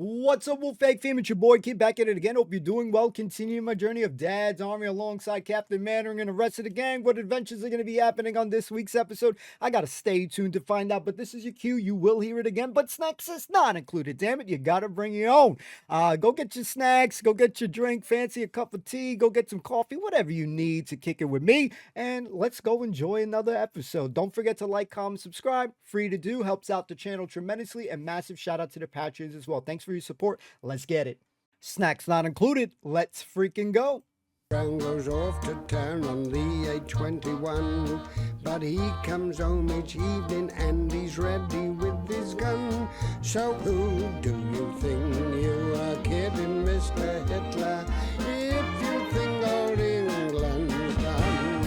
What's up, Wolfpack fam? It's your boy Kid back at it again. Hope you're doing well. Continuing my journey of Dad's Army alongside Captain Mannering and the rest of the gang. What adventures are going to be happening on this week's episode? I got to stay tuned to find out, but this is your cue. You will hear it again, but snacks is not included. Damn it, you got to bring your own. Go get your snacks, go get your drink, fancy a cup of tea, go get some coffee, whatever you need to kick it with me, and let's go enjoy another episode. Don't forget to like, comment, subscribe. Free to do, helps out the channel tremendously, and massive shout out to the patrons as well. Thanks for your support. Let's get it. Snacks not included. Let's freaking go. Brown goes off to town on the A21, but he comes home each evening and he's ready with his gun. So who do you think you are kidding, Mr. Hitler, if you think old England's done?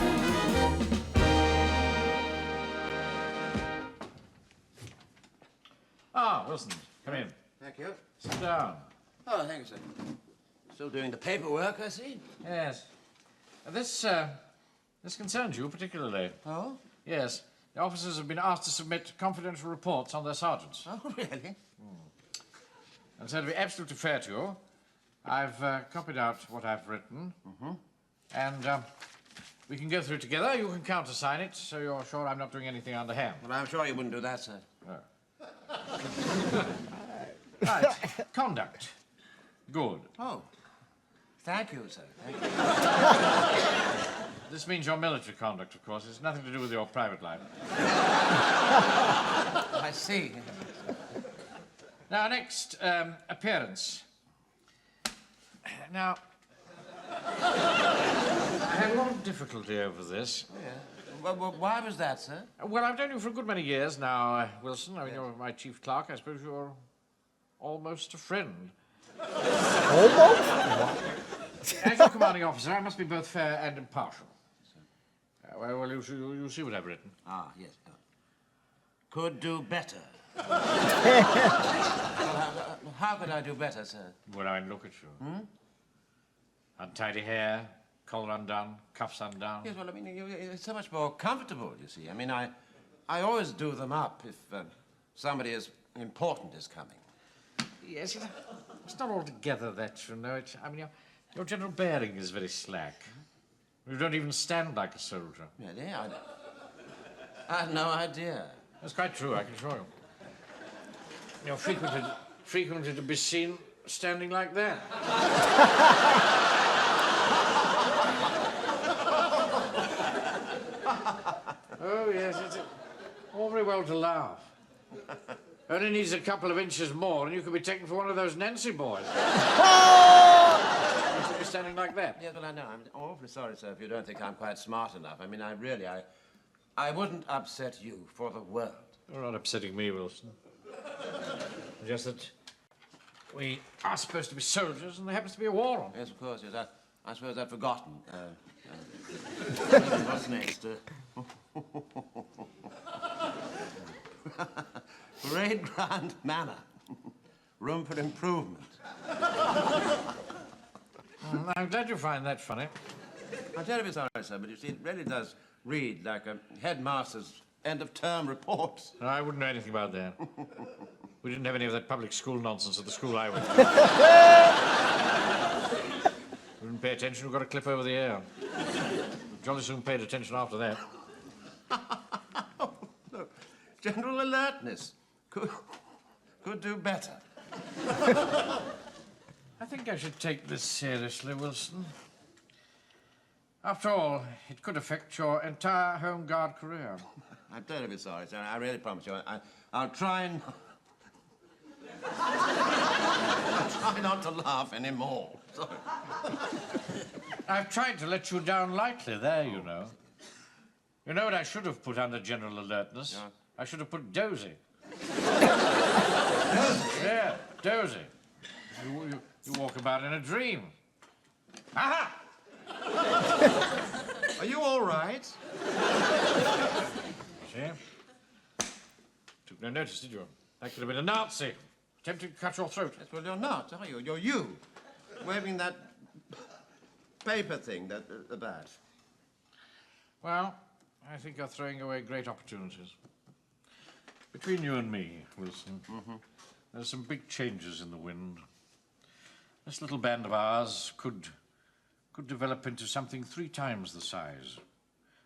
Ah, Wilson, come in. Thank you. Sit down. Oh, thank you, sir. Still doing the paperwork, I see. Yes. This concerns you particularly. Oh? Yes. The officers have been asked to submit confidential reports on their sergeants. Oh, really? And so to be absolutely fair to you, I've copied out what I've written. And we can go through it together. You can countersign it, so you're sure I'm not doing anything underhand. Well, I'm sure you wouldn't do that, sir. Right. Conduct. Good. Oh. Thank you, sir. Thank you. This means your military conduct, of course. It's nothing to do with your private life. I see. Now, next, appearance. Now, I had a lot of difficulty over this. Oh, yeah. Well, why was that, sir? Well, I've known you for a good many years now, Wilson. I mean, you're my chief clerk. I suppose you're almost a friend. Almost? As your commanding officer, I must be both fair and impartial. Well, you'll see what I've written. Ah, yes. Could do better. Well, how could I do better, sir? Well, I mean, look at you. Untidy hair, collar undone, cuffs undone. Yes, well, I mean, it's so much more comfortable, you see. I mean, I always do them up if somebody as important is coming. Yes, it's not altogether that, you know. I mean, your general bearing is very slack. You don't even stand like a soldier. Really? I had no idea. That's quite true, I can assure you. You're frequently to be seen standing like that. Oh, yes, it's all very well to laugh. Only needs a couple of inches more and you could be taken for one of those Nancy boys. You should be standing like that. Yes, well, I know. I'm awfully sorry, sir, if you don't think I'm quite smart enough. I mean, I wouldn't upset you for the world. You're not upsetting me, Wilson. Just that we are supposed to be soldiers and there happens to be a war on. Yes, of course, yes. I suppose I'd forgotten. What's next? Parade ground manor. Room for improvement. I'm glad you find that funny. I'm terribly sorry, sir, but you see, it really does read like a headmaster's end-of-term report. No, I wouldn't know anything about that. We didn't have any of that public school nonsense at the school I went to. We didn't pay attention, we got a clip over the ear. Jolly soon paid attention after that. Oh, no. General alertness. Could do better. I think I should take this seriously, Wilson. After all, it could affect your entire Home Guard career. I'm terribly sorry, sir. I really promise you. I'll try and... I'll try not to laugh anymore. Sorry. I've tried to let you down lightly there, you know. You know what I should have put under general alertness? Yeah. I should have put dozy. Yeah, dozy. You walk about in a dream. Aha! Are you all right? See? Took no notice, did you? That could have been a Nazi. Attempting to cut your throat. Yes, well, you're not, are you? You're you. Waving that paper thing, that the badge. Well, I think you're throwing away great opportunities. Between you and me, Wilson, There's some big changes in the wind. This little band of ours could develop into something 3 times the size.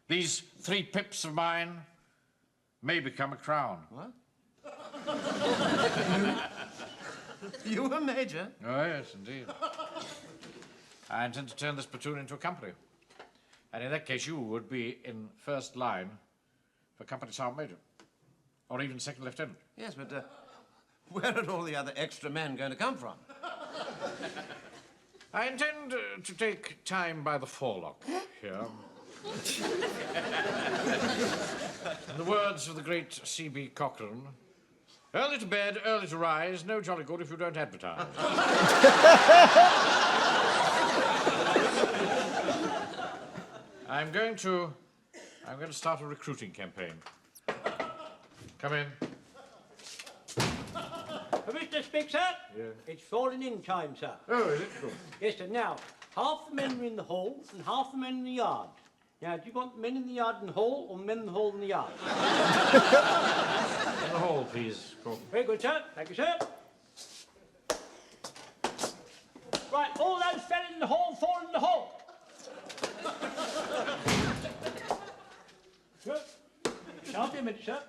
These 3 pips of mine may become a crown. What? You were Major? Oh, yes, indeed. I intend to turn this platoon into a company. And in that case, you would be in first line for Company Sergeant Major. Or even second lieutenant. Yes, but where are all the other extra men going to come from? I intend to take time by the forelock here. In the words of the great C.B. Cochrane, early to bed, early to rise, no jolly good if you don't advertise. I'm going to start a recruiting campaign. Come in. Mr. Speak, sir? Yeah. It's falling in time, sir. Oh, is it? Good. Yes, sir. Now, half the men are in the hall and half the men in the yard. Now, do you want men in the yard and hall or men in the hall and the yard? In the hall, please, Gordon. Very good, sir. Thank you, sir. Right, all those fellas in the hall, fall in the hall. Sir, shan't be a minute, sir.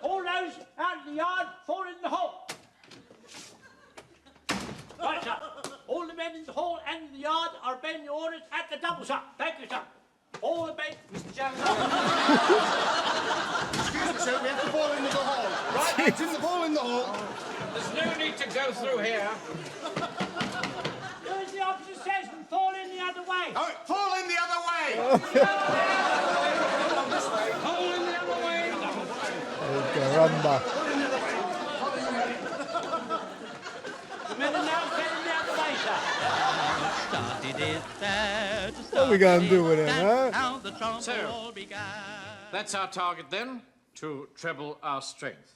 All those out in the yard, fall in the hall. Right, sir. All the men in the hall and in the yard are obeying the orders at the double, sir. Thank you, sir. All the men... Mr. Chairman. Excuse me, sir, we have to fall into the hall. Right, it's in the fall in the hall. There's no need to go through here. Do as the officer says and fall in the other way. Oh, fall in the other way. Fall in the other way. Oh, caramba. The men are now falling the other way, sir. What are we gonna do with him, huh? So, that's our target then, to treble our strength.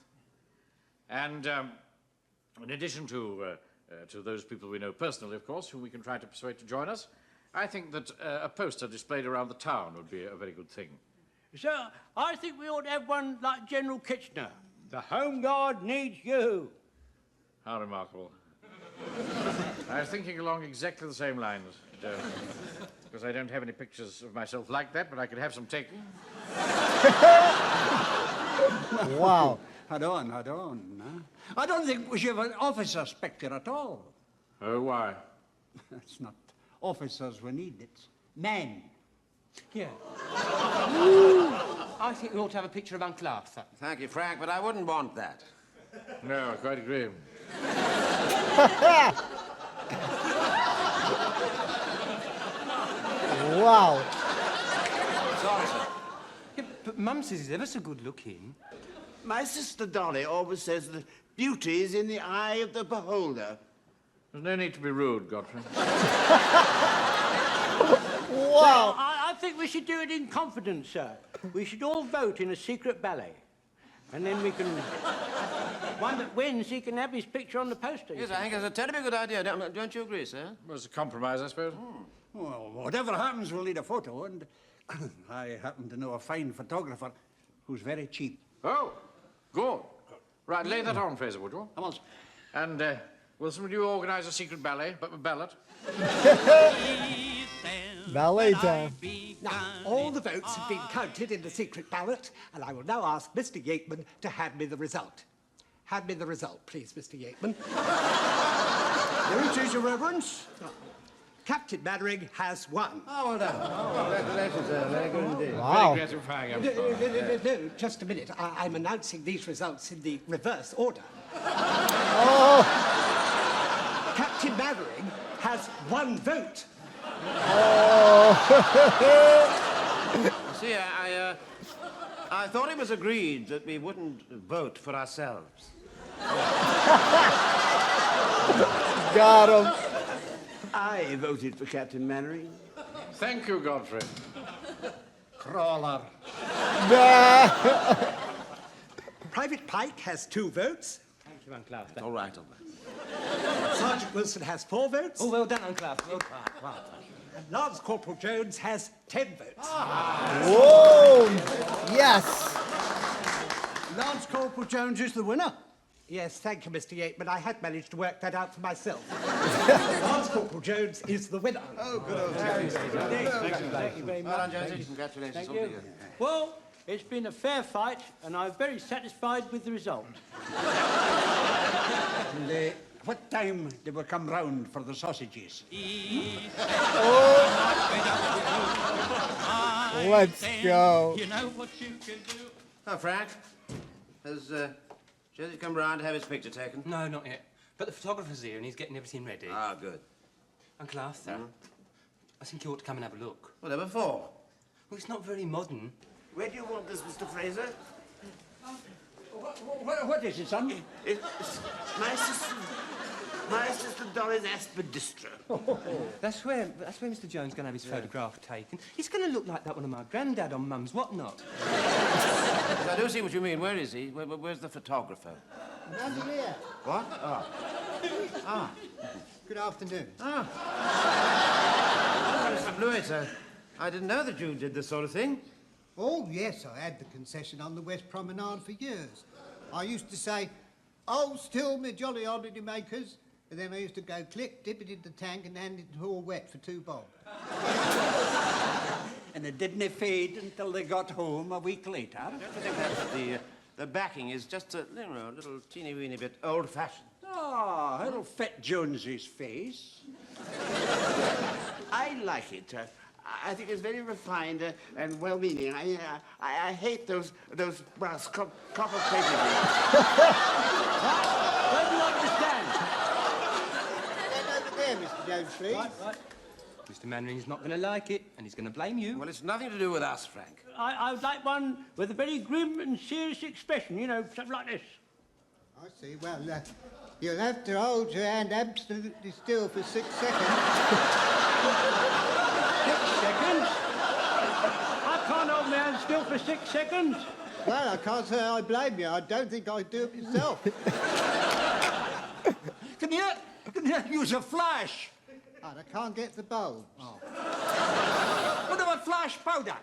And in addition to those people we know personally, of course, whom we can try to persuade to join us, I think that a poster displayed around the town would be a very good thing. Sir, I think we ought to have one like General Kitchener. The Home Guard needs you. How remarkable. I was thinking along exactly the same lines, because I don't have any pictures of myself like that, but I could have some taken. Wow. Hold on. Huh? I don't think we should have an officer spectre at all. Oh, why? It's not officers we need, it's men. Yeah. I think we ought to have a picture of Uncle Arthur. Thank you, Frank, but I wouldn't want that. No, I quite agree. Wow. Sorry, sir. Yeah, but Mum says he's ever so good looking. My sister Dolly always says that beauty is in the eye of the beholder. There's no need to be rude, Godfrey. Wow. I think we should do it in confidence, sir. We should all vote in a secret ballet. And then we can... One that wins, he can have his picture on the poster. Yes, I think it's a terribly good idea. Don't you agree, sir? Well, it's a compromise, I suppose. Well, whatever happens, we'll need a photo, and I happen to know a fine photographer who's very cheap. Oh, good. Right, lay that on, Fraser, would you? Come on. And will some of you organise a secret ballet, but ballot? Ballet time. Now, all the votes have been counted in the secret ballot, and I will now ask Mr. Yeatman to hand me the result. Hand me the result, please, Mr. Yeatman. Here it is, Your Reverence. Captain Mannering has won. Oh, well done. Oh, that is very good indeed. Wow. Very gratifying, I'm sorry. No, just a minute. I'm announcing these results in the reverse order. Oh. Captain Mannering has 1 vote. See, I thought it was agreed that we wouldn't vote for ourselves. Got him. I voted for Captain Mannering. Thank you, Godfrey. Crawler. Private Pike has 2 votes. Thank you, Uncle Arthur. All right. Sergeant Wilson has 4 votes. Oh, well done, Uncle Arthur. Well done. And Lance Corporal Jones has 10 votes. Whoa. Yes. Lance Corporal Jones is the winner. Yes, thank you, Mr. Yateman. I had managed to work that out for myself. Lance Corporal Jones is the winner. Oh, good old Jones. Thank you very much. Well done, Jonesy. Congratulations. Thank all you. to you. Well, it's been a fair fight, and I'm very satisfied with the result. And, what time did we come round for the sausages? Let's go. You know what you can do. Oh, Frank, has Josie come round to have his picture taken? No, not yet. But the photographer's here and he's getting everything ready. Ah, good. Uncle Arthur, I think you ought to come and have a look. Whatever for? Well, it's not very modern. Where do you want this, Mr. Fraser? What is it, son? It's my sister Dolly's aspidistra. That's where Mr. Jones going to have his photograph taken. He's going to look like that one of my granddad on Mum's whatnot. I do see what you mean. Where is he? Where's the photographer? Under here. What? Oh. Ah. Good afternoon. Ah. Mr. Blewett, I didn't know that you did this sort of thing. Oh, yes, I had the concession on the West Promenade for years. I used to say, "Oh, still, me jolly holiday makers," and then I used to go click, dip it in the tank and hand it all wet for 2 bob. And it didn't fade until they got home a week later. Don't you think that the backing is just a little teeny-weeny bit old-fashioned? Oh, it'll fit Jonesy's face. I like it. I think it's very refined and well-meaning. I hate those brass copper-plated Where do you want to stand? Stand over there, Mr. Jones, please. Right. Mr. Mannering's not going to like it and he's going to blame you. Well, it's nothing to do with us, Frank. I would like one with a very grim and serious expression, you know, something like this. I see. Well, you'll have to hold your hand absolutely still for 6 seconds. 6 seconds? I can't hold my hand still for 6 seconds. Well, I can't say I blame you. I don't think I'd do it myself. Can you use a flash? And I can't get the bulbs. Oh. What about flash powder?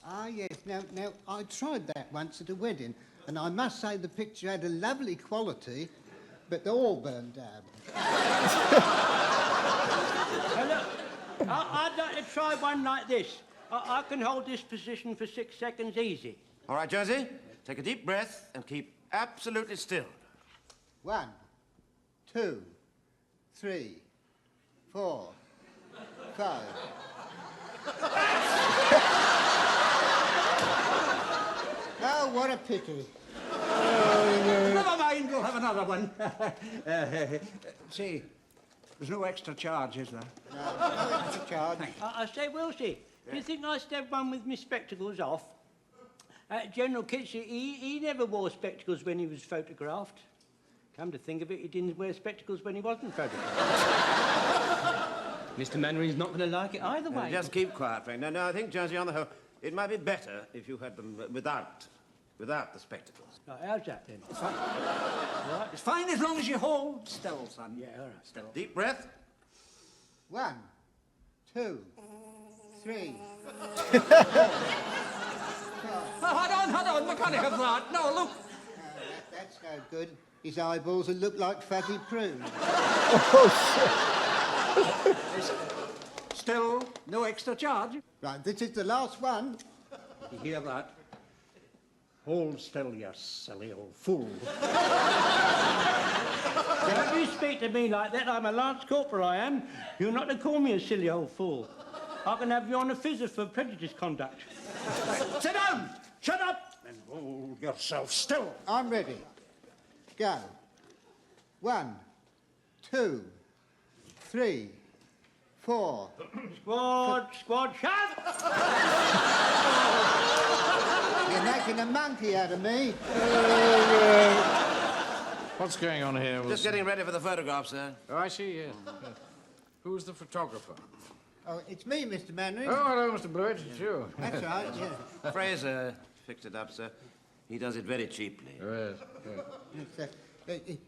Ah, yes. Now, I tried that once at a wedding, and I must say the picture had a lovely quality, but they all burned down. Look, I'd like to try one like this. I can hold this position for 6 seconds easy. All right, Josie, take a deep breath and keep absolutely still. 1, 2, 3, 4, 5. Oh, what a pity. Never mind, we'll have another one. See, there's no extra charge, is there? No extra charge. I say, Wilsie, do you think I should have one with my spectacles off? General Kitchie, he never wore spectacles when he was photographed. Come to think of it, he didn't wear spectacles when he wasn't photographed. Mr. Mannering's not going to like it either way. Just keep quiet, Frank. No, I think, Josie, on the whole, it might be better if you had them without the spectacles. Right, how's that then? Right. It's fine as long as you hold still, son. Yeah, all right. Still. Deep breath. 1, 2, 3. Hold on, we can't have that. No, look. That's no good. His eyeballs will look like fatty prunes. Still, no extra charge. Right, this is the last one. You hear that? Hold still, you silly old fool. Don't you speak to me like that. I'm a Lance Corporal, I am. You're not to call me a silly old fool. I can have you on a fizzer for prejudice conduct. Sit down! Shut up! And hold yourself still. I'm ready. Go. 1, 2, 3, 4. Squad, shut! You're making a monkey out of me. What's going on here? Just getting ready for the photograph, sir. Oh, I see, yes. Who's the photographer? Oh, it's me, Mr. Mannering. Oh, hello, Mr. Blewett. It's you. That's right, yeah. Fraser fixed it up, sir. He does it very cheaply. Yes.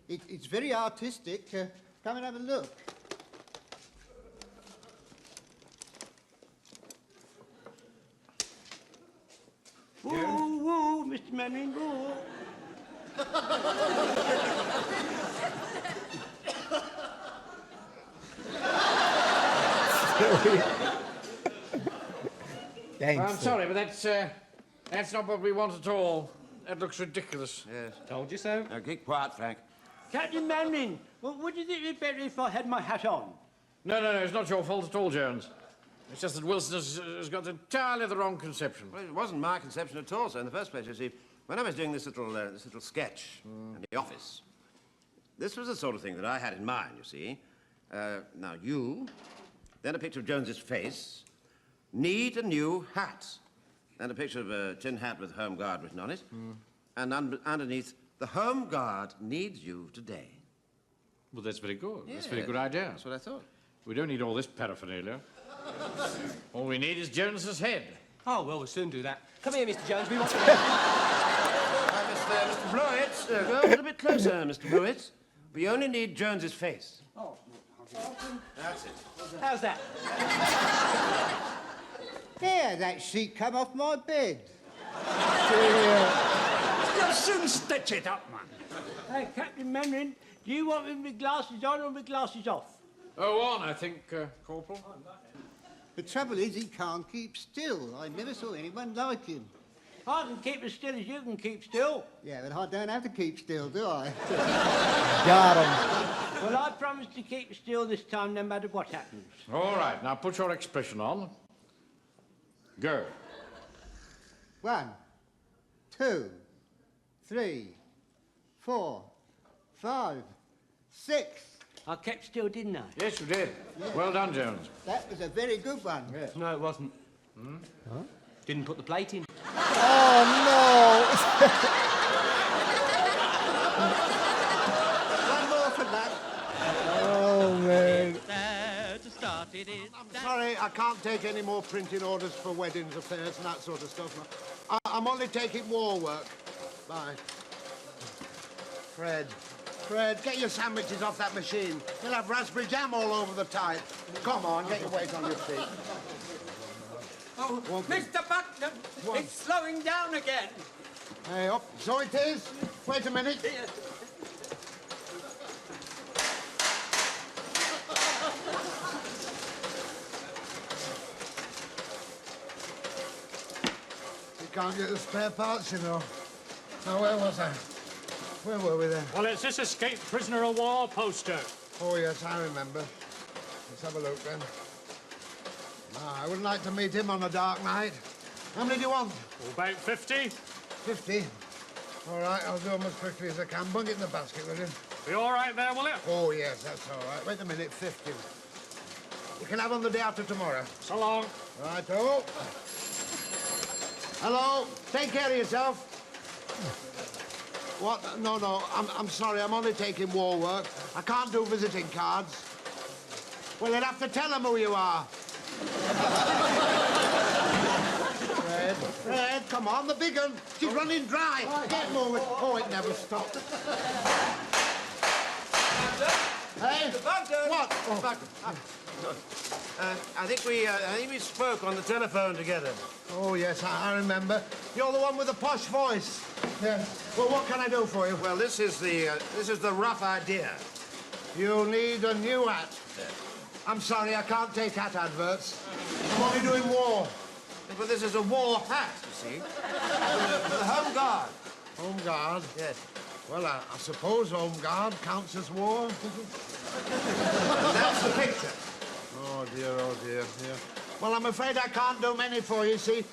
It's very artistic. Come and have a look. Woo, Mr. Mannering, woo. Thanks. I'm sorry, but that's not what we want at all. That looks ridiculous. Yes. Told you so. Now, keep quiet, Frank. Captain Manning, would you think it'd be better if I had my hat on? No, it's not your fault at all, Jones. It's just that Wilson has got entirely the wrong conception. Well, it wasn't my conception at all, sir. In the first place, you see, when I was doing this little sketch in the office, this was the sort of thing that I had in mind, you see. Now, you, then a picture of Jones's face, need a new hat. And a picture of a tin hat with Home Guard written on it. And underneath, the Home Guard needs you today. Well, that's very good. That's a very good idea. That's what I thought. We don't need all this paraphernalia. All we need is Jones's head. Oh, well, we'll soon do that. Come here, Mr. Jones. We want to... Mr. Blewett, go a little bit closer, Mr. Blewett. We only need Jones's face. Oh, That's it. How's that? There, that sheet come off my bed. You'll soon stitch it up, man. Hey, Captain Manning, do you want me with glasses on or with glasses off? Oh, on, I think, Corporal. The trouble is he can't keep still. I never saw anyone like him. I can keep as still as you can keep still. Yeah, but I don't have to keep still, do I? Got him. Well, I promise to keep still this time, no matter what happens. All right, now put your expression on. Go. 1, 2, 3, 4, 5, 6. I kept still, didn't I? Yes, you did. Well done, Jones. That was a very good one. Yes. No, it wasn't. Huh? Didn't put the plate in. Oh, One more for that. no. Oh, man. I'm sorry, I can't take any more printing orders for weddings, affairs, and that sort of stuff. I'm only taking war work. Bye. Fred, get your sandwiches off that machine. You'll have raspberry jam all over the type. Come on, get your weight on your feet. Oh, Mr. Buckner, it's slowing down again. Hey, up. So it is. Wait a minute. You can't get the spare parts, you know. Now, where was I? Where were we then? Well, it's this escaped prisoner of war poster. Oh, yes, I remember. Let's have a look, then. I wouldn't like to meet him on a dark night. How many do you want? About 50. 50? All right, I'll do them as quickly as I can. Bung it in the basket, will you? Be all right there, will you? Oh, yes, that's all right. Wait a minute, 50. You can have them the day after tomorrow. So long. Right-o. Hello, take care of yourself. What? No, I'm sorry, I'm only taking war work. I can't do visiting cards. Well, you'll have to tell them who you are. Fred, come on, the big one. She's running dry. Get moving. Oh, it never stopped. Hey? What? Oh. I think we spoke on the telephone together. Oh, yes, I remember. You're the one with the posh voice. Yeah. Well, what can I do for you? Well, this is the rough idea. You need a new hat. I'm sorry, I can't take hat adverts. I'm only doing war. But this is a war hat, you see. For the Home Guard. Home Guard? Yes. Well, I suppose Home Guard counts as war. That's the picture. Oh, dear. Well, I'm afraid I can't do many for you, see.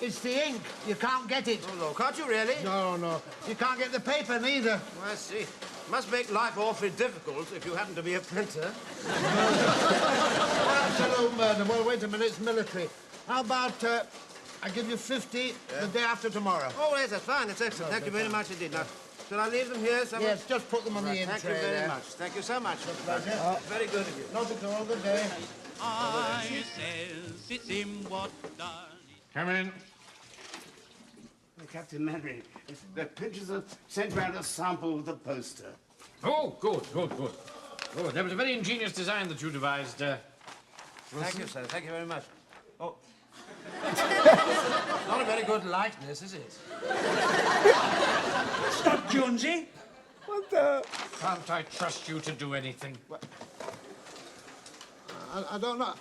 It's the ink. You can't get it. Oh, no, can't you really? No. You can't get the paper, neither. Oh, I see. Must make life awfully difficult if you happen to be a printer. Absolute murder. Well, wait a minute, it's military. How about, I give you 50 the day after tomorrow? Oh, yes, that's fine. That's excellent. Thank you very much indeed. Now, shall I leave them here somewhere? Yes, just put them on the in Thank tray you very there. much. Thank you so much. Pleasure. It's very good of you. Not at all, good day. Come in. Captain Manning, the printers have sent round a sample of the poster. Oh, good. Good. That was a very ingenious design that you devised, Thank you, sir. Thank you very much. Oh, Not a very good likeness, is it? Stop, Jonesy. What the? Can't I trust you to do anything? I don't know.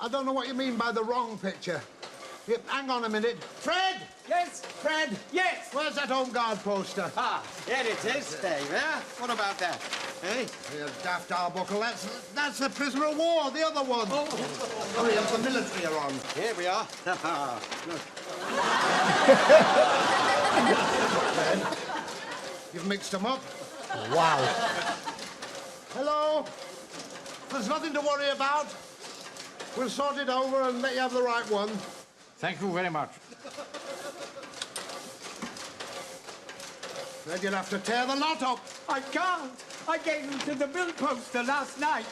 I don't know what you mean by the wrong picture. Here, hang on a minute. Fred! Yes, Fred! yes. Where's that home guard poster? Ah, here it is, Dave, eh? What about that? Eh? You daft arbuckle. That's the prisoner of war, the other one. Oh, hurry up, the military are on. Here we are. Look. Fred, you've mixed them up. Wow. Hello? There's nothing to worry about. We'll sort it over and let you have the right one. Thank you very much. Then you'll have to tear the lot up. I can't. I gave him to the bill poster last night.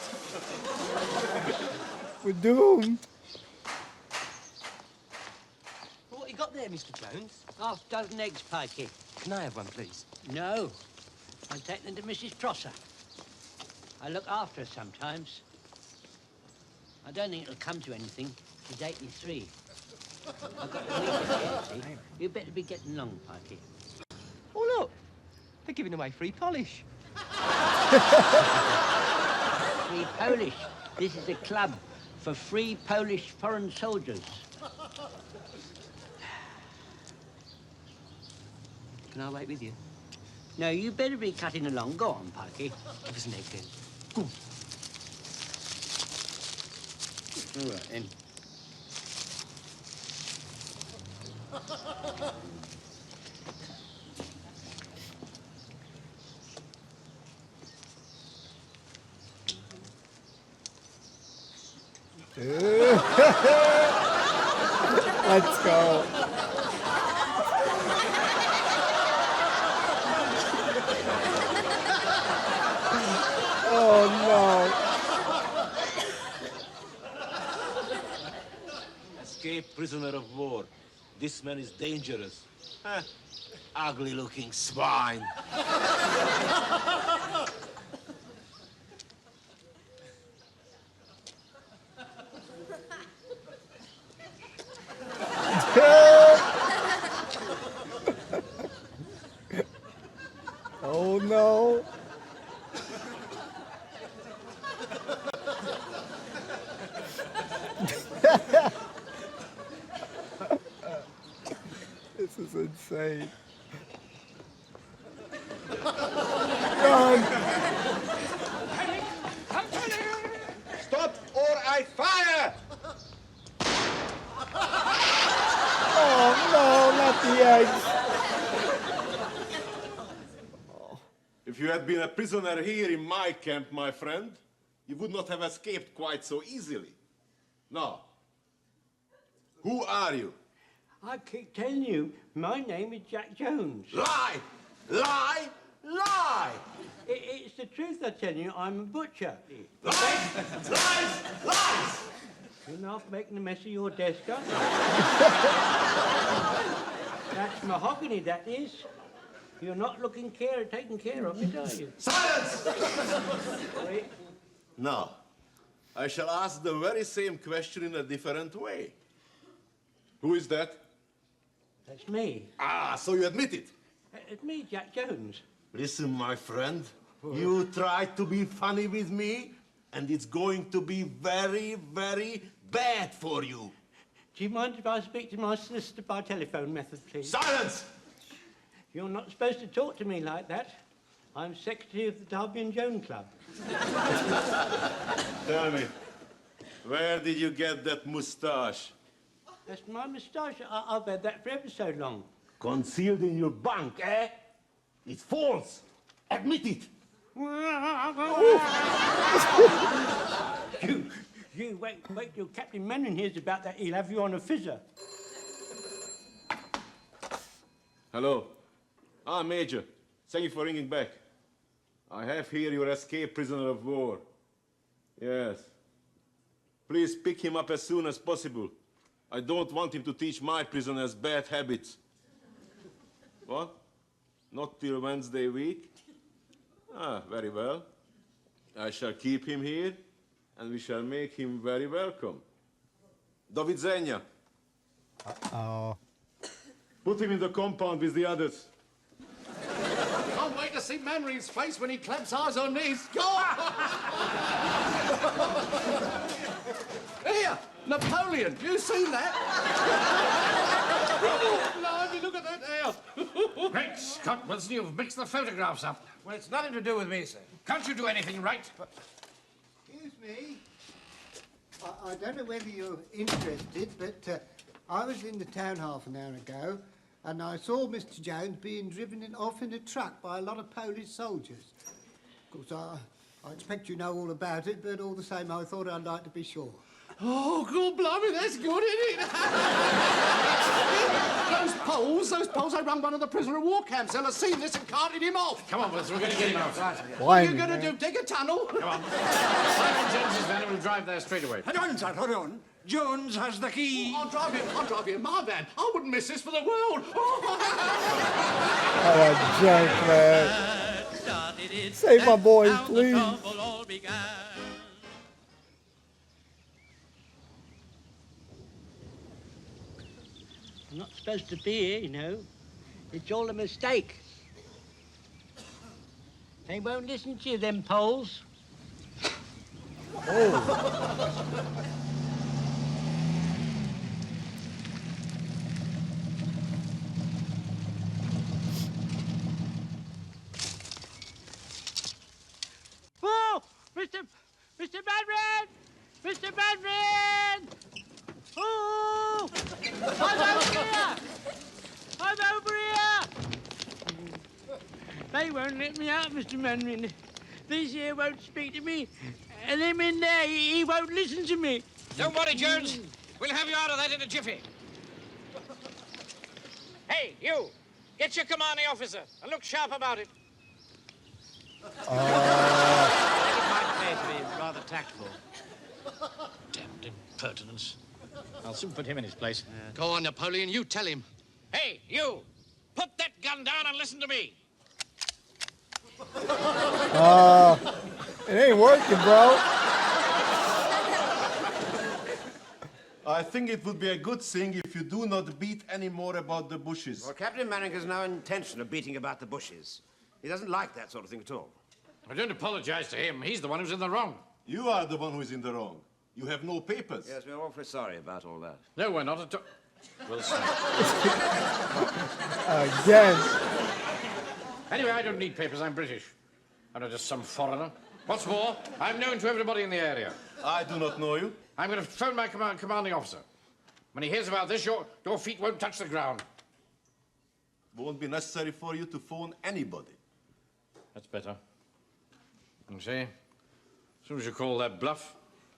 We're doomed. What you got there, Mr. Jones? Half dozen eggs, Pikey. Can I have one, please? No. I take them to Mrs. Prosser. I look after her sometimes. I don't think it'll come to anything. She's 83. I've got to leave her here, see? You better be getting along, Pikey. Oh, look. They're giving away free polish. Free Polish. This is a club for free Polish foreign soldiers. Can I wait with you? No, you better be cutting along. Go on, Pikey. Give us an egg, then. Go on. All right, then. Let's go. Oh no. Escaped prisoner of war. This man is dangerous. Ugly-looking swine. Oh no. This is insane. Run. Stop or I fire! Oh no, not the eggs. If you had been a prisoner here in my camp, my friend, you would not have escaped quite so easily. Now, who are you? I keep telling you, my name is Jack Jones. Lie! Lie! Lie! It's the truth, I tell you. I'm a butcher. Lies! Lies! Lies! You're not making a mess of your desk, aren't you? That's mahogany, that is. You're not taking care of it, are you? Silence! Wait. Now, I shall ask the very same question in a different way. Who is that? That's me. Ah, so you admit it. It's me, Jack Jones. Listen, my friend, you tried to be funny with me, and it's going to be very, very bad for you. Do you mind if I speak to my solicitor by telephone method, please? Silence! You're not supposed to talk to me like that. I'm secretary of the Darby and Joan Club. Tell me, where did you get that moustache? That's my moustache. I've had that for ever so long. Concealed in your bunk, eh? It's false. Admit it. You wait till Captain Manning hears about that. He'll have you on a fizzer. Hello. Major. Thank you for ringing back. I have here your escaped prisoner of war. Yes. Please pick him up as soon as possible. I don't want him to teach my prisoners bad habits. What? Not till Wednesday week? Ah, very well. I shall keep him here, and we shall make him very welcome. Do widzenia. Oh. Put him in the compound with the others. Can't wait to see Manring's face when he claps eyes on these. Here, Napoleon, you seen that? Blimey, look at that hair. Great Scott, Wilson, you've mixed the photographs up. Well, it's nothing to do with me, sir. Can't you do anything right? Excuse me. I don't know whether you're interested, but I was in the town half an hour ago, and I saw Mr. Jones being driven off in a truck by a lot of Polish soldiers. Of course, I expect you know all about it, but all the same, I thought I'd like to be sure. Oh, God, blimey, that's good, isn't it? those Poles, they run one of the prisoner of war camps. They'll have seen this and carted him off. Come on, Wilson, we're going to get him out. What are you going to do, dig a tunnel? Come on. Simon James's van will drive there straight away. Hold on, sir, hold on. Jones has the key. I'll drive you in my van. I wouldn't miss this for the world. What a joke, man. Save my boys, please. I'm not supposed to be here, you know. It's all a mistake. They won't listen to you, them Poles. Oh. Oh, Mr. Badman! Mr. Badman! Oh! I'm over here! I'm over here! They won't let me out, Mr. Manrin. These here won't speak to me, and him in there, he won't listen to me. Don't worry, Jones. We'll have you out of that in a jiffy. Hey, you! Get your commanding officer and look sharp about it. It might pay to be rather tactful. Damned impertinence. I'll soon put him in his place. Go on, Napoleon, you tell him. Hey, you! Put that gun down and listen to me. It ain't working, bro. I think it would be a good thing if you do not beat any more about the bushes. Well, Captain Manning has no intention of beating about the bushes. He doesn't like that sort of thing at all. I don't apologize to him. He's the one who's in the wrong. You are the one who is in the wrong. You have no papers. Yes, we're awfully sorry about all that. No, we're not at all. Wilson. Again. Anyway, I don't need papers. I'm British. I'm not just some foreigner. What's more, I'm known to everybody in the area. I do not know you. I'm going to phone my commanding officer. When he hears about this, your feet won't touch the ground. Won't be necessary for you to phone anybody. That's better. You see, as soon as you call that bluff,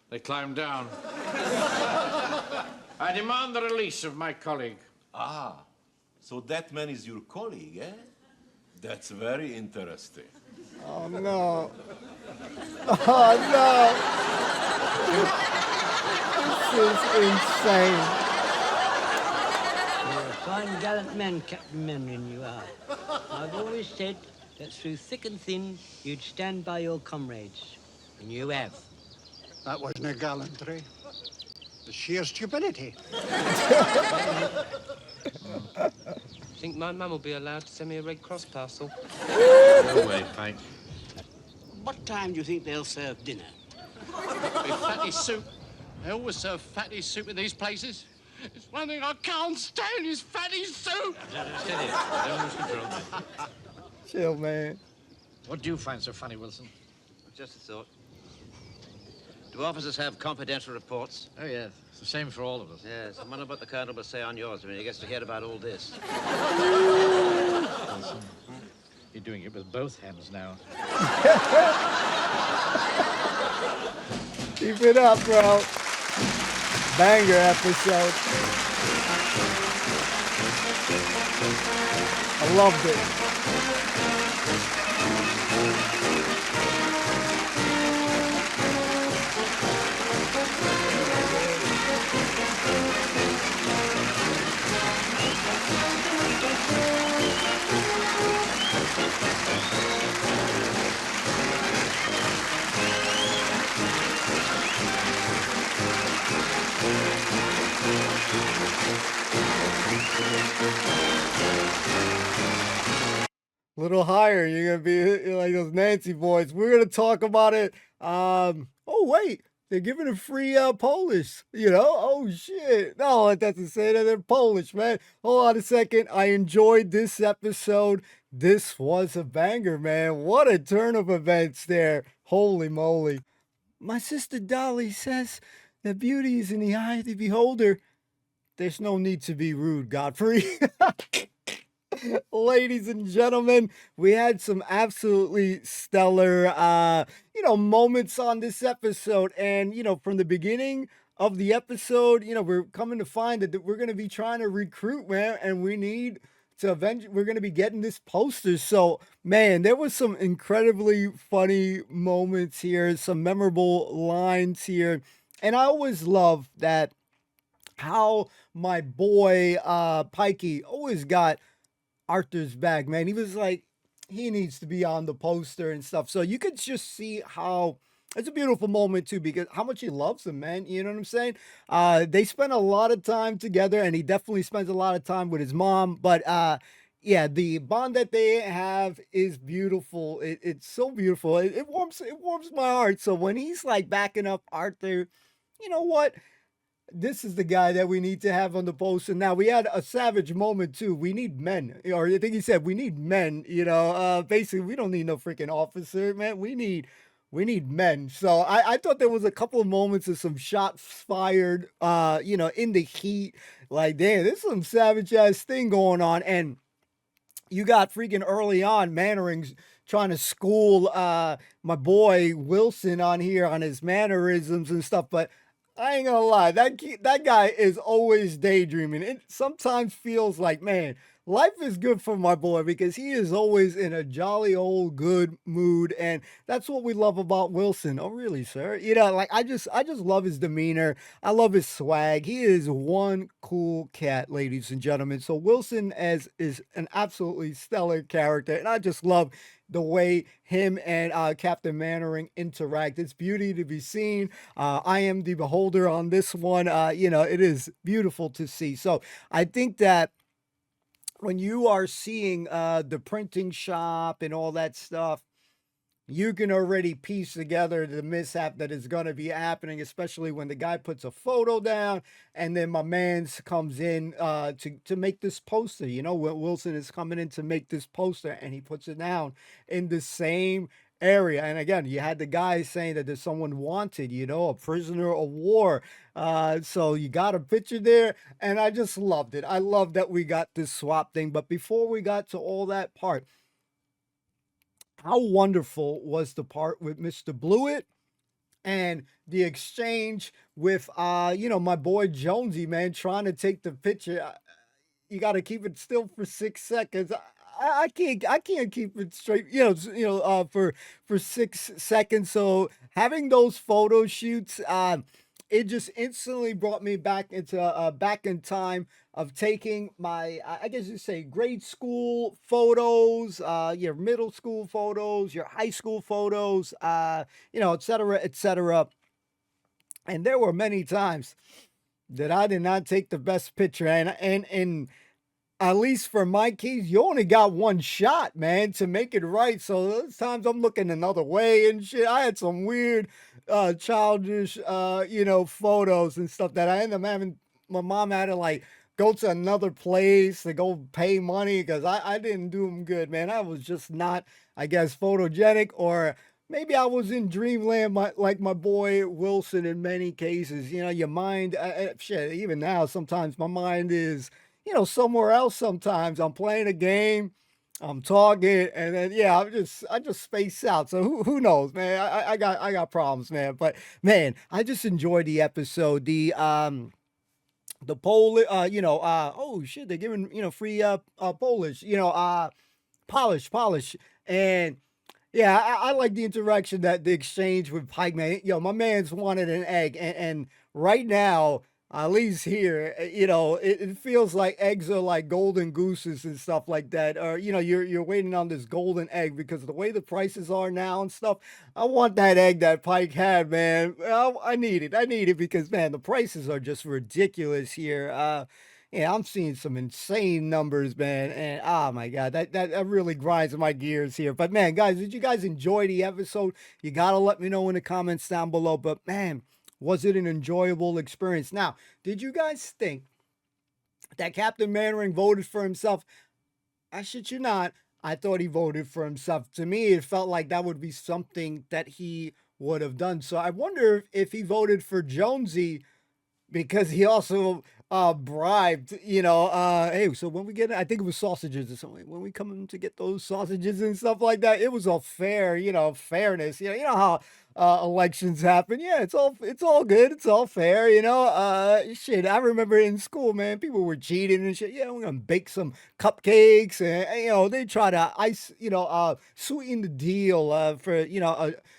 they climb down. I demand the release of my colleague. Ah, so that man is your colleague, eh? That's very interesting. Oh, no. Oh, no. This is insane. You're a fine, gallant man, Captain Manring, you are. I've always said that through thick and thin, you'd stand by your comrades. And you have. That wasn't a gallantry. The sheer stupidity. Think my mum will be allowed to send me a Red Cross parcel? No way, Pike. What time do you think they'll serve dinner? With fatty soup. They always serve fatty soup in these places. It's one thing I can't stand is fatty soup. Steady. Don't lose control, mate. Chill, man. What do you find so funny, Wilson? Just a thought. Do officers have confidential reports? Oh, yes. It's the same for all of us. Yes. I wonder what the Colonel will say on yours when he gets to hear about all this. Wilson, you're doing it with both hands now. Keep it up, bro. Banger episode. I loved it. Little higher, you're gonna be like those Nancy boys. We're gonna talk about it. Oh wait, they're giving a free Polish. Oh shit. No, it doesn't say that they're Polish, man. Hold on a second. I enjoyed this episode. This was a banger, man. What a turn of events there. Holy moly. My sister Dolly says that beauty is in the eye of the beholder. There's no need to be rude, Godfrey. Ladies and gentlemen, we had some absolutely stellar, moments on this episode. And, from the beginning of the episode, we're coming to find that we're going to be trying to recruit, man, and we need to we're going to be getting this poster. So, man, there was some incredibly funny moments here, some memorable lines here. And I always love that how my boy, Pikey always got Arthur's back, man. He was like, he needs to be on the poster and stuff. So you could just see how it's a beautiful moment too, because how much he loves him, man. You know what I'm saying? They spend a lot of time together, and he definitely spends a lot of time with his mom. But yeah, the bond that they have is beautiful. It's so beautiful. It warms my heart. So when he's like backing up Arthur, you know what? This is the guy that we need to have on the poster. Now, we had a savage moment, too. We need men. Or I think he said, we need men, Basically, we don't need no freaking officer, man. We need men. So I thought there was a couple of moments of some shots fired, in the heat. Like, damn, there's some savage-ass thing going on. And you got freaking early on Mannering's trying to school my boy Wilson on here on his mannerisms and stuff, but I ain't gonna lie, that guy is always daydreaming. It sometimes feels like, man, life is good for my boy because he is always in a jolly old good mood, and that's what we love about Wilson. Oh, really, sir? I just love his demeanor. I love his swag. He is one cool cat, ladies and gentlemen. So Wilson is an absolutely stellar character, and I just love the way him and Captain Mannering interact. It's beauty to be seen. I am the beholder on this one. It is beautiful to see. So I think that when you are seeing the printing shop and all that stuff, you can already piece together the mishap that is going to be happening, especially when the guy puts a photo down and then my man's comes in to make this poster. Wilson is coming in to make this poster and he puts it down in the same area. And again, you had the guy saying that there's someone wanted, a prisoner of war. So you got a picture there, and I just loved it. I love that we got this swap thing. But before we got to all that part, how wonderful was the part with Mr. Blewett and the exchange with, my boy Jonesy, man, trying to take the picture. You got to keep it still for 6 seconds. I can't keep it straight, for 6 seconds. So having those photo shoots, it just instantly brought me back into back in time of taking my, I guess you say, grade school photos, your middle school photos, your high school photos, et cetera, et cetera. And there were many times that I did not take the best picture, and at least for my case, you only got one shot, man, to make it right. So those times I'm looking another way and shit. I had some weird, childish, photos and stuff that I ended up having. My mom had to go to another place to go pay money because I didn't do them good, man. I was just not, I guess, photogenic, or maybe I was in dreamland like my boy Wilson in many cases. Your mind, shit, even now, sometimes my mind is, somewhere else. Sometimes I'm playing a game, I'm talking, and then I just space out. So who knows, man? I got problems, man. But man, I just enjoyed the episode. The Polish, oh shit, they're giving free Polish, polish, and yeah, I like the interaction, that the exchange with Pike, man. My man's wanted an egg, and right now, at least here, it feels like eggs are like golden gooses and stuff like that. Or, you're waiting on this golden egg because of the way the prices are now and stuff. I want that egg that Pike had, man. I need it because, man, the prices are just ridiculous here. yeah, I'm seeing some insane numbers, man. And oh my God, that really grinds my gears here. But man, guys, did you guys enjoy the episode? You gotta let me know in the comments down below. But man, was it an enjoyable experience? Now, did you guys think that Captain Mannering voted for himself? I shit you not. I thought he voted for himself. To me, it felt like that would be something that he would have done. So I wonder if he voted for Jonesy because he also bribed, hey, so when we get, I think it was sausages or something, when we come in to get those sausages and stuff like that, it was a fair, fairness. You know how elections happen. Yeah, it's all good. It's all fair, shit. I remember in school, man, people were cheating and shit. Yeah, we're gonna bake some cupcakes and they try to sweeten the deal for,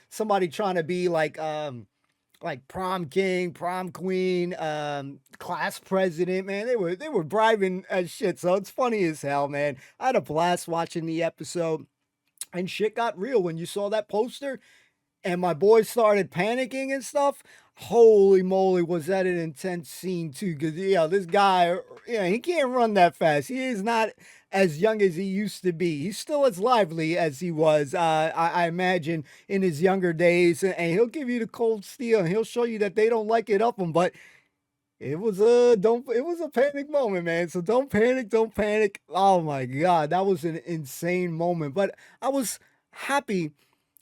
somebody trying to be like prom king, prom queen, class president, man. They were bribing as shit. So it's funny as hell, man. I had a blast watching the episode, and shit got real when you saw that poster and my boys started panicking and stuff. Holy moly, was that an intense scene too? Because this guy, he can't run that fast. He is not as young as he used to be. He's still as lively as he was, I imagine, in his younger days. And he'll give you the cold steel, and he'll show you that they don't like it up him. But it was a panic moment, man. So don't panic. Oh my God, that was an insane moment. But I was happy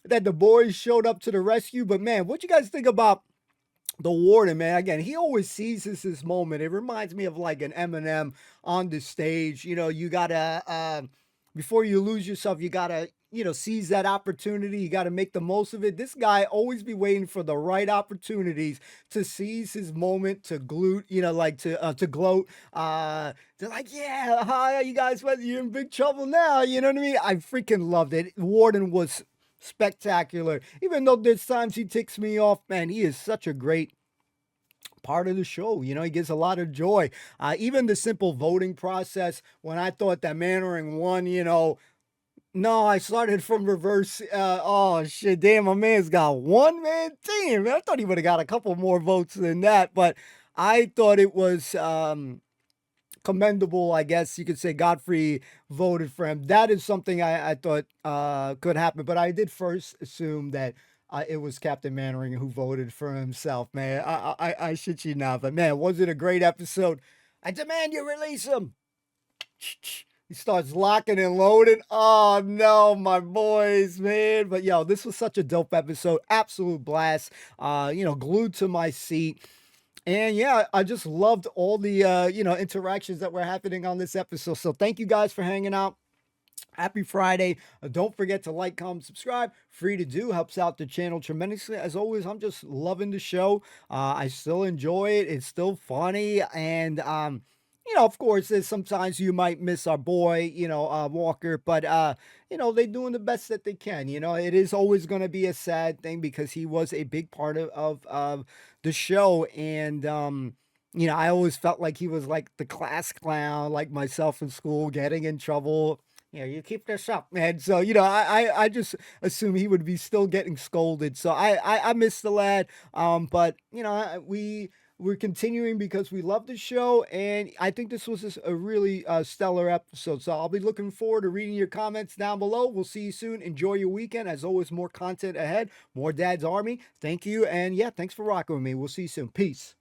that the boys showed up to the rescue. But man, what you guys think about the warden, man? Again, he always seizes this moment. It reminds me of like an Eminem on the stage. You gotta before you lose yourself, you gotta seize that opportunity. You gotta make the most of it. This guy always be waiting for the right opportunities to seize his moment, to gloat. To gloat. They're like, yeah, hi, you guys, you're in big trouble now. You know what I mean? I freaking loved it. Warden was spectacular. Even though there's times he ticks me off, man, he is such a great part of the show. He gives a lot of joy. Even the simple voting process, when I thought that Mannering won, no, I started from reverse. Oh shit, damn, my man's got one, man. Damn, man, I thought he would have got a couple more votes than that, but I thought it was commendable, I guess you could say. Godfrey voted for him. That is something I thought could happen, but I did first assume that it was Captain Mannering who voted for himself, man. I shit you not, but man, was it a great episode? I demand you release him. He starts locking and loading. Oh no, my boys, man. But yo, this was such a dope episode. Absolute blast. Glued to my seat. And yeah, I just loved all the interactions that were happening on this episode. So thank you guys for hanging out. Happy Friday. Don't forget to like, comment, subscribe. Free to do. Helps out the channel tremendously. As always, I'm just loving the show. I still enjoy it. It's still funny. And of course, there's sometimes you might miss our boy, Walker, but they're doing the best that they can. It is always going to be a sad thing because he was a big part of the show. And, I always felt like he was like the class clown, like myself in school, getting in trouble. You keep this up, man. So, I just assume he would be still getting scolded. So I miss the lad. But, we're continuing because we love the show, and I think this was just a really stellar episode. So I'll be looking forward to reading your comments down below. We'll see you soon. Enjoy your weekend. As always, more content ahead. More Dad's Army. Thank you. And yeah, thanks for rocking with me. We'll see you soon. Peace.